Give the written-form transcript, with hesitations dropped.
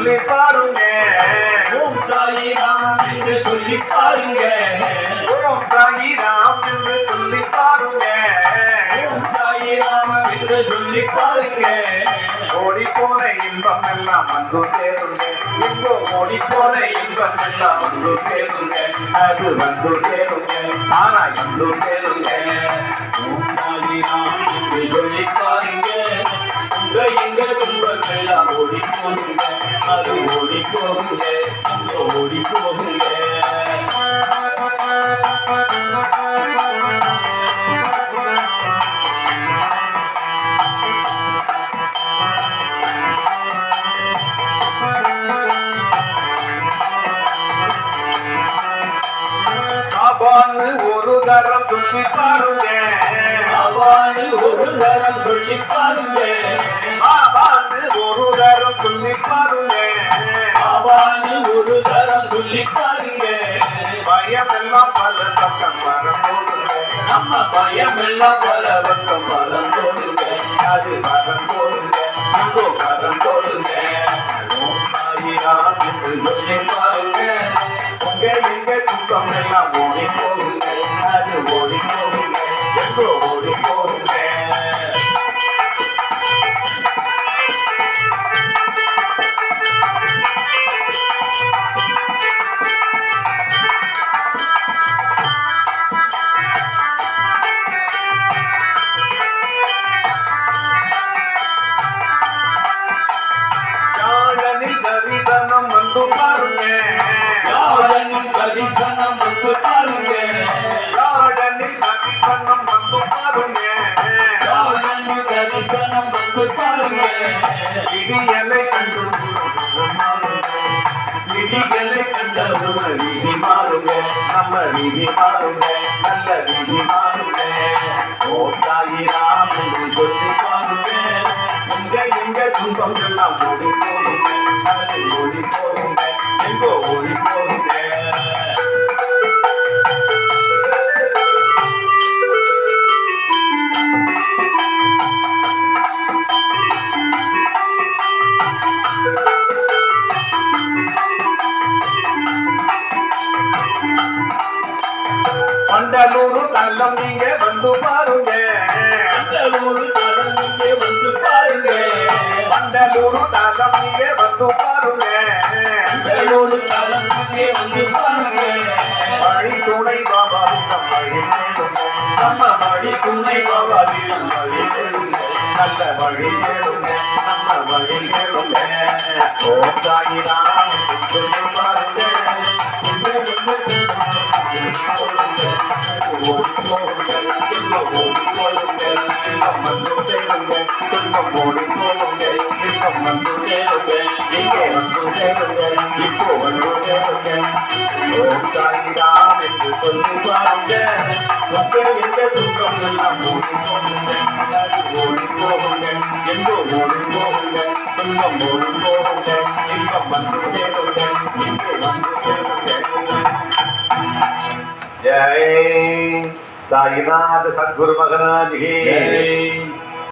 சொல்லி பாருங்க. ஓம் சாயிராம் என்று சொல்லி பாருங்க. ஓம் சாயிராம் என்று சொல்லி பாருங்க. ஓம் சாயிராம் என்று சொல்லி பாருங்க. ஓடி போன இன்பம் எல்லாம் வந்து சேருங்க. எங்கோ ஓடி போன இன்பம் எல்லாம் வந்து சேருங்க. அது வந்து சேருங்க. தானா வந்து சேருங்க. ஓம் சாயிராம் என்று சொல்லி பாருங்க. உங்க எங்க துன்பம் எல்லாம் ஓடி போகுங்க. அது ஓடி போகுங்க. அங்க ஓடி போகுங்க. பாபான்னு ஒரு தரம் சொல்லி பாருங்க. பாபான்னு ஒரு தரம் சொல்லி பாருங்க. பாபான்னு ஒரு தரம் சொல்லி பாருங்க. பாபான்னு ஒரு தரம் சொல்லி பாருங்க. பயமெல்லாம் பல பக்கம் வரப்போடுங்க. நம்ம பயமெல்லாம் பல பக்கம் பறந்தோடுங்க. அது வரப்போடுங்க. இங்கோ பறந்தோடுங்க. ஓம் சாயிராம் என்று சொல்லி பாருங்க. உங்க எங்க துக்கம் எல்லாம் ஓடி போகுங்க. அது ஓடி போகுங்க. எங்கோ ஓடி போகுங்க. யாழனில் தரிசனம் வந்து பாருங்க. யாழனின் தரிசனம் வந்து பாருங்க. யாழனில் தரிசனம் வந்து பாருங்க. யாழனின் தரிசனம் வந்து பாருங்க. விதியலை கண்டு விதிகளை கண்ட ஒரு விதி மாறுங்க. நம்ம விதி மாறுங்க. நல்ல விதி மாறுங்க. ஓம் சாயிராம் என்று சொல்லி பாருங்க. உங்க எங்க துன்பம் எல்லாம் ஓடி போகுங்க. அது ஓடி போகுங்க. எங்கோ ஓடி போகுங்க. பண்டலூர் தல்லம் நீங்க வந்து பாருங்க. ஒரு தரம் இங்கே வந்து பாருங்க. பண்டலூர் தல்லம் நீங்க வந்து பாருங்க. ஒரு தரம் இங்கே வந்து பாருங்க. வழி துணை பாபா நம் வழி தேடுங்க. நம்ம வழி துணை பாபா நம் வழி தேடுங்க. நல்ல வழி தேடுங்க. நம்ம வழி தேடுங்க. ஓம் சாயிராம் என்று சொல்லி பாருங்க. ஓடி போகுங்க. ஓடி போகுங்க. இன்பம் வந்து சேருங்க. துன்பம் ஓடி போகுங்க. இன்பம் வந்து சேருங்க. இங்கே வந்து சேருங்க. இப்போ வந்து சேருங்க. ஓம் சாயிராம் என்று சொல்லி பாருங்க. உங்க எங்க துன்பம் எல்லாம் ஓடி போகுங்க. அது ஓடி போகுங்க. எங்கோ ஓடி போகுங்க. துன்பம் ஓடி போகுங்க. இன்பம் வந்து சேருங்க. இங்கே வந்து சேருங்க. जय साईनाथ सद्गुरु महाराज की।